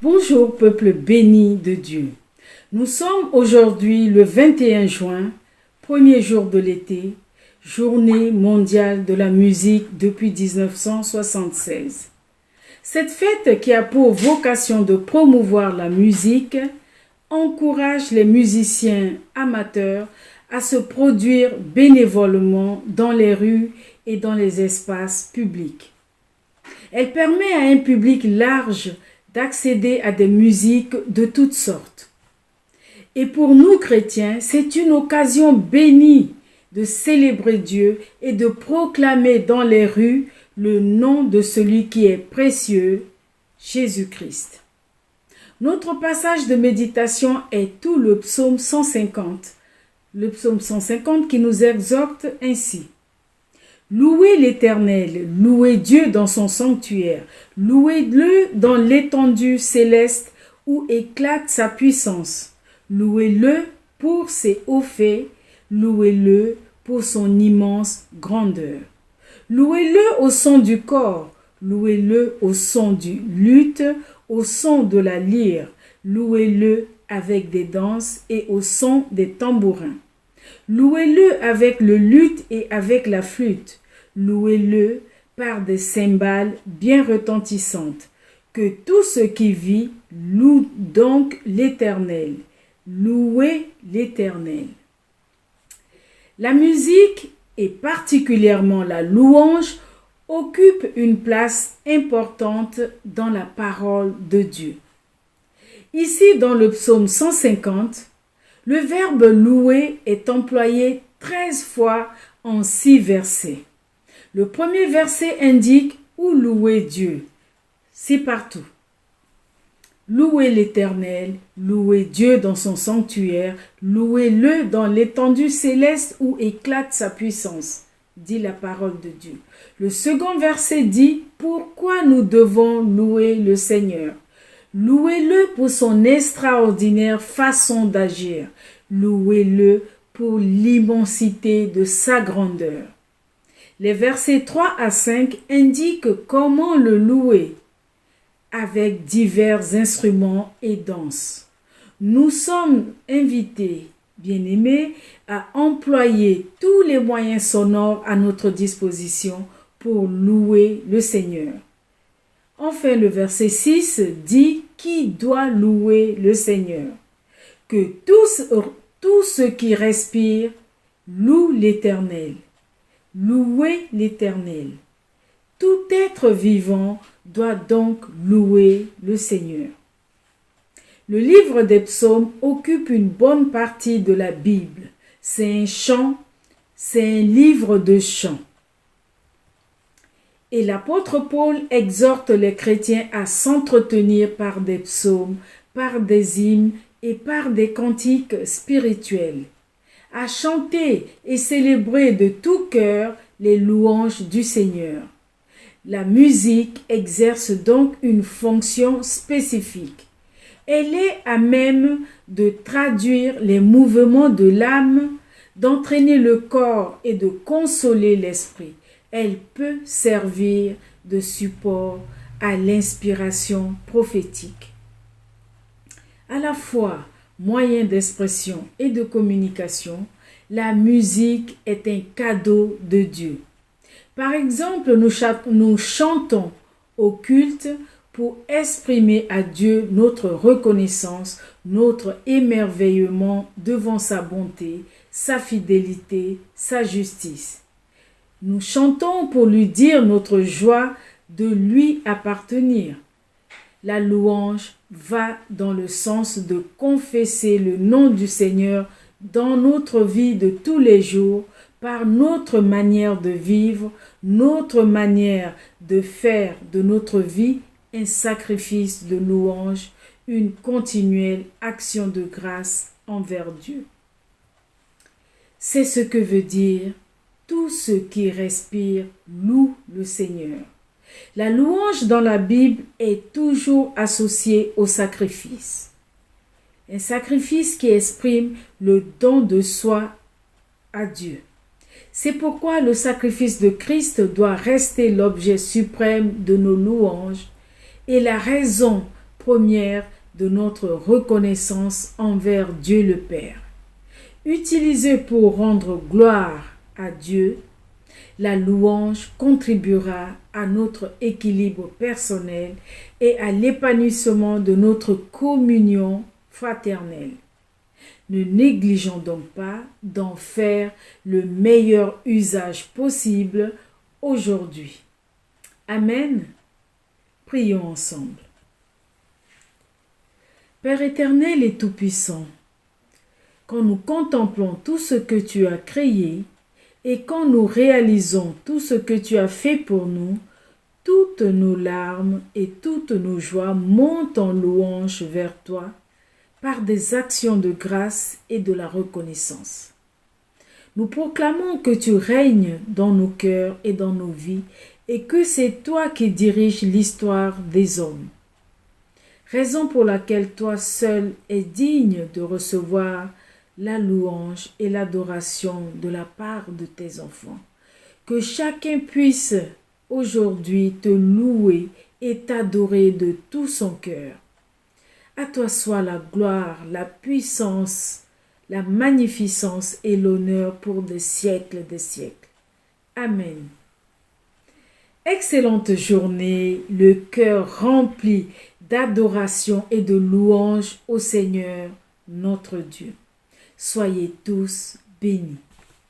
Bonjour peuple béni de Dieu. Nous sommes aujourd'hui le 21 juin, premier jour de l'été, journée mondiale de la musique depuis 1976. Cette fête qui a pour vocation de promouvoir la musique encourage les musiciens amateurs à se produire bénévolement dans les rues et dans les espaces publics. Elle permet à un public large d'accéder à des musiques de toutes sortes. Et pour nous chrétiens, c'est une occasion bénie de célébrer Dieu et de proclamer dans les rues le nom de celui qui est précieux, Jésus-Christ. Notre passage de méditation est tout le psaume 150. Le psaume 150 qui nous exhorte ainsi. Louez l'Éternel, louez Dieu dans son sanctuaire, louez-le dans l'étendue céleste où éclate sa puissance. Louez-le pour ses hauts faits, louez-le pour son immense grandeur. Louez-le au son du cor, louez-le au son du luth, au son de la lyre, louez-le avec des danses et au son des tambourins. Louez-le avec le luth et avec la flûte. Louez-le par des cymbales bien retentissantes. Que tout ce qui vit loue donc l'Éternel. Louez l'Éternel. La musique, et particulièrement la louange, occupe une place importante dans la parole de Dieu. Ici, dans le psaume 150, le verbe louer est employé 13 fois en 6 versets. Le premier verset indique où louer Dieu. C'est partout. Louez l'Éternel, louez Dieu dans son sanctuaire, louez-le dans l'étendue céleste où éclate sa puissance, dit la parole de Dieu. Le second verset dit pourquoi nous devons louer le Seigneur. Louez-le pour son extraordinaire façon d'agir. Louez-le pour l'immensité de sa grandeur. Les versets 3 à 5 indiquent comment le louer avec divers instruments et danses. Nous sommes invités, bien-aimés, à employer tous les moyens sonores à notre disposition pour louer le Seigneur. Enfin, le verset 6 dit qui doit louer le Seigneur. Que tout ce qui respire loue l'Éternel. Louez l'Éternel. Tout être vivant doit donc louer le Seigneur. Le livre des psaumes occupe une bonne partie de la Bible. C'est un chant, c'est un livre de chants. Et l'apôtre Paul exhorte les chrétiens à s'entretenir par des psaumes, par des hymnes et par des cantiques spirituels, à chanter et célébrer de tout cœur les louanges du Seigneur. La musique exerce donc une fonction spécifique. Elle est à même de traduire les mouvements de l'âme, d'entraîner le corps et de consoler l'esprit. Elle peut servir de support à l'inspiration prophétique. À la fois moyen d'expression et de communication, la musique est un cadeau de Dieu. Par exemple, nous chantons au culte pour exprimer à Dieu notre reconnaissance, notre émerveillement devant sa bonté, sa fidélité, sa justice. Nous chantons pour lui dire notre joie de lui appartenir. La louange va dans le sens de confesser le nom du Seigneur dans notre vie de tous les jours, par notre manière de vivre, notre manière de faire de notre vie un sacrifice de louange, une continuelle action de grâce envers Dieu. C'est ce que veut dire tout ce qui respire loue le Seigneur. La louange dans la Bible est toujours associée au sacrifice. Un sacrifice qui exprime le don de soi à Dieu. C'est pourquoi le sacrifice de Christ doit rester l'objet suprême de nos louanges et la raison première de notre reconnaissance envers Dieu le Père. Utilisée pour rendre gloire à Dieu, la louange contribuera à notre équilibre personnel et à l'épanouissement de notre communion fraternelle. Ne négligeons donc pas d'en faire le meilleur usage possible aujourd'hui. Amen. Prions ensemble. Père éternel et tout-puissant, quand nous contemplons tout ce que tu as créé et quand nous réalisons tout ce que tu as fait pour nous, toutes nos larmes et toutes nos joies montent en louange vers toi par des actions de grâce et de la reconnaissance. Nous proclamons que tu règnes dans nos cœurs et dans nos vies et que c'est toi qui diriges l'histoire des hommes. Raison pour laquelle toi seul es digne de recevoir la louange et l'adoration de la part de tes enfants. Que chacun puisse aujourd'hui te louer et t'adorer de tout son cœur. À toi soit la gloire, la puissance, la magnificence et l'honneur pour des siècles des siècles. Amen. Excellente journée, le cœur rempli d'adoration et de louange au Seigneur, notre Dieu. Soyez tous bénis.